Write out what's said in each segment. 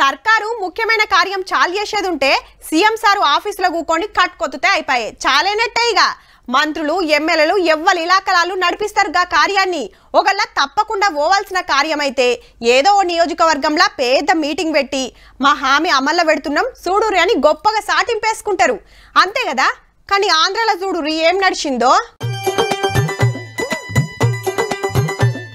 సర్కారు ముఖ్యమైన కార్యం చాలు చేసేది ఉంటే సీఎం సారు ఆఫీసులో కూకొని కట్టుకొత్తుతే అయిపోయాయి. చాలేనట్టే ఇక మంత్రులు ఎమ్మెల్యేలు ఎవ్వరు ఇలాకలాలు నడిపిస్తారుగా కార్యాన్ని. ఒకళ్ళ తప్పకుండా పోవాల్సిన కార్యం అయితే ఏదో ఓ నియోజకవర్గంలో పెద్ద మీటింగ్ పెట్టి మా హామీ అమల్లో పెడుతున్నాం చూడురి అని గొప్పగా సాటింపేసుకుంటారు అంతే కదా. కానీ ఆంధ్రాలో చూడురి ఏం నడిచిందో.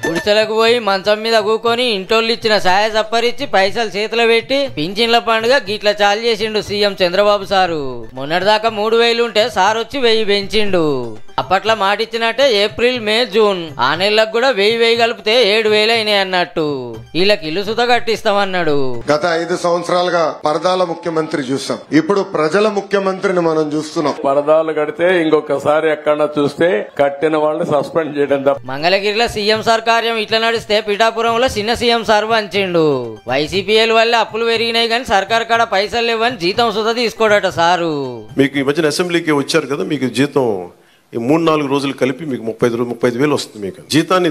గుడిసెలకు పోయి మంచం మీద కూకొని ఇంటోళ్ళు ఇచ్చిన సాయ సప్పరిచ్చి పైసలు చేతిలో పెట్టి పింఛన్ల పండుగ గిట్ల చాలు చేసిండు సీఎం చంద్రబాబు సారు. మొన్నటిదాకా 3000 ఉంటే సార్ వచ్చి 1000 పెంచిండు. అప్పట్లో మాటిచ్చినట్టే ఏప్రిల్ మే జూన్ ఆ నెలలకు కూడా 1000 కలిపితే 7000 అయినాయి అన్నట్టు. వీళ్ళకి ఇల్లు సుత కట్టిస్తామన్నాడు. గత 5 సంవత్సరాలుగా పరదాల ముఖ్యమంత్రి చూసాం, ఇప్పుడు ప్రజల ముఖ్యమంత్రిని మనం చూస్తున్నాం. పరదాలు కడితే ఇంకొకసారి ఎక్కడ చూస్తే కట్టిన వాళ్ళని సస్పెండ్ చేయడం తప్ప. మంగళగిరిలో సీఎం సార్ కార్యం ఇట్లా నడిస్తే పిఠాపురంలో చిన్న సీఎం సార్ వంచిండు. వైసీపీఎల్ వల్ల అప్పులు పెరిగినాయి కానీ సర్కార్ కాడ పైసలు లేవని జీతం సుత తీసుకోడట సారు. మీకు ఈ మధ్యన అసెంబ్లీకి వచ్చారు కదా, మీకు జీతం ఈ 3-4 రోజులు కలిపి మీకు 35,000 వస్తుంది. మీకు జీతాన్ని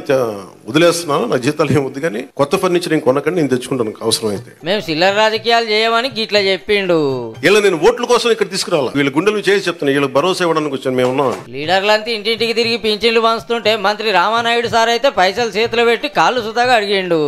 వదిలేస్తున్నాను, నా జీతాలు ఏమొద్దు కానీ కొత్త ఫర్నిచర్ నేను కొనకండి, నేను తెచ్చుకుంటాను అవసరం అయితే. మేము చిల్లర రాజకీయాలు చేయమని గిట్లా చెప్పిండు. ఇలా నేను ఓట్ల కోసం ఇక్కడ తీసుకురావాలి, వీళ్ళ గుండెలు చేసి చెప్తాను, వీళ్ళకి భరోసా ఇవ్వడానికి వచ్చాను. మేము ఉన్నాం. లీడర్లంతా ఇంటింటికి తిరిగి పింఛన్లు పంచుతుంటే మంత్రి రామానాయుడు సార్ అయితే పైసలు చేతిలో పెట్టి కాళ్ళు సుతాగా అడిగిండు.